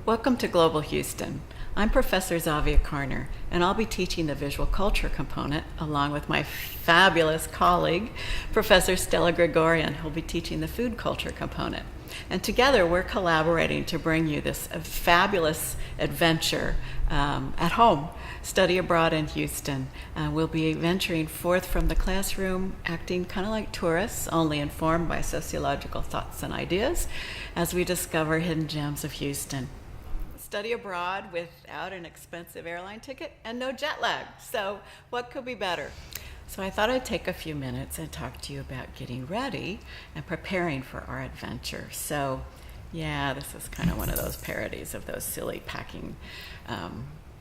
Welcome to Global Houston. I'm Professor Zavia Karner, and I'll be teaching the visual culture component along with my fabulous colleague, Professor Stella Gregorian, who'll be teaching the food culture component. And together we're collaborating to bring you this fabulous adventure at home, study abroad in Houston. We'll be venturing forth from the classroom, acting kind of like tourists, only informed by sociological thoughts and ideas, as we discover hidden gems of Houston. Study abroad without an expensive airline ticket and no jet lag. So what could be better? So I thought I'd take a few minutes and talk to you about getting ready and preparing for our adventure. So yeah, this is kind of one of those parodies of those silly packing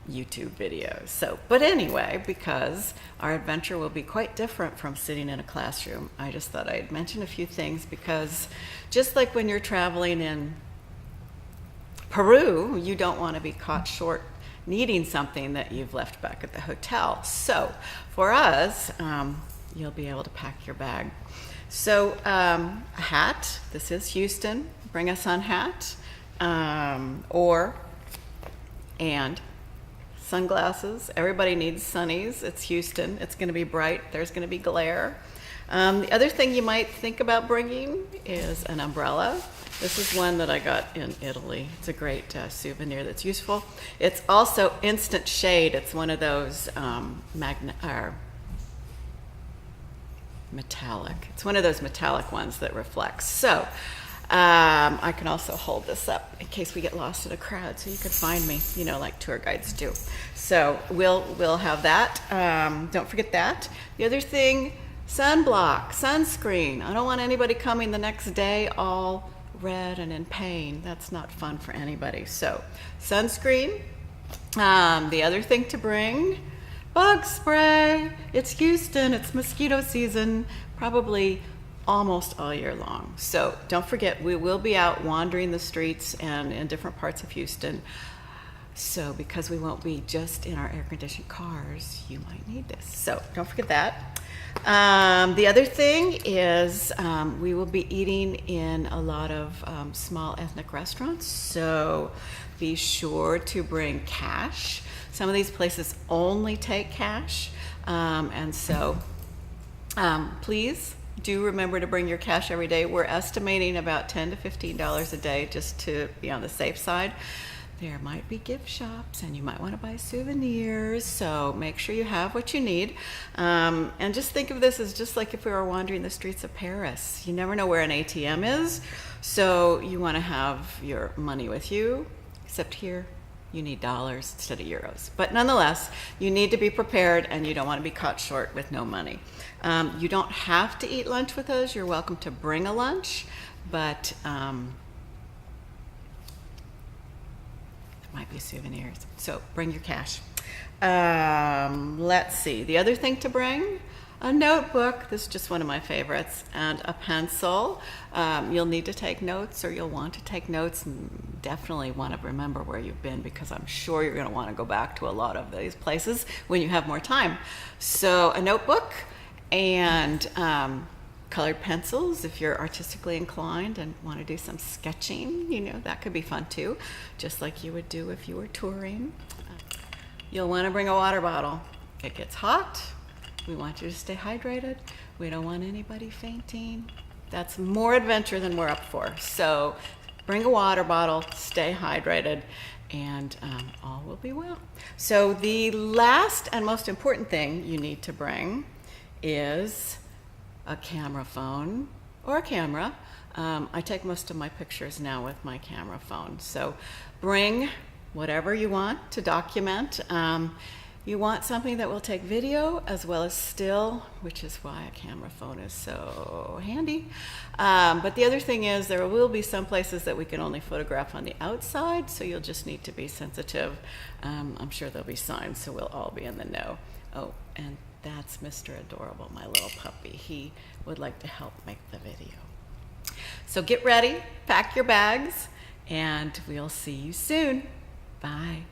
YouTube videos. But anyway, because our adventure will be quite different from sitting in a classroom, I just thought I'd mention a few things, because just like when you're traveling in Peru, you don't want to be caught short needing something that you've left back at the hotel. So for us, you'll be able to pack your bag. So a hat, this is Houston, bring a sun hat, and sunglasses. Everybody needs sunnies. It's Houston. It's going to be bright. There's going to be glare. The other thing you might think about bringing is an umbrella. This is one that I got in Italy. It's a great souvenir that's useful. It's also instant shade. It's one of those metallic. It's one of those metallic ones that reflects. So I can also hold this up in case we get lost in a crowd, so you can find me, like tour guides do. So we'll have that. Don't forget that. The other thing, sunblock, sunscreen. I don't want anybody coming the next day all red and in pain. That's not fun for anybody. So sunscreen. The other thing to bring, bug spray. It's Houston. It's mosquito season, probably almost all year long. So don't forget, we will be out wandering the streets and in different parts of Houston. So because we won't be just in our air-conditioned cars, you might need this. So don't forget that. The other thing is we will be eating in a lot of small ethnic restaurants, so be sure to bring cash. Some of these places only take cash, and so please do remember to bring your cash every day. We're estimating about $10 to $15 a day, just to be on the safe side. There might be gift shops and you might want to buy souvenirs, so make sure you have what you need. And just think of this as just like if we were wandering the streets of Paris. You never know where an ATM is, so you want to have your money with you, except here you need dollars instead of euros. But nonetheless, you need to be prepared and you don't want to be caught short with no money. You don't have to eat lunch with us. You're welcome to bring a lunch, but might be souvenirs. So bring your cash. Let's see. The other thing to bring, a notebook. This is just one of my favorites, and a pencil. You'll need to take notes, or you'll want to take notes, and definitely want to remember where you've been, because I'm sure you're going to want to go back to a lot of these places when you have more time. So a notebook and colored pencils if you're artistically inclined and want to do some sketching, that could be fun too, just like you would do if you were touring. You'll want to bring a water bottle. It gets hot. We want you to stay hydrated. We don't want anybody fainting. That's more adventure than we're up for. So bring a water bottle, stay hydrated, and all will be well. So the last and most important thing you need to bring is a camera phone or a camera. I take most of my pictures now with my camera phone. So bring whatever you want to document. You want something that will take video as well as still, which is why a camera phone is so handy. But the other thing is there will be some places that we can only photograph on the outside, so you'll just need to be sensitive. I'm sure there'll be signs, so we'll all be in the know. Oh, and that's Mr. Adorable, my little puppy. He would like to help make the video. So get ready, pack your bags, and we'll see you soon. Bye.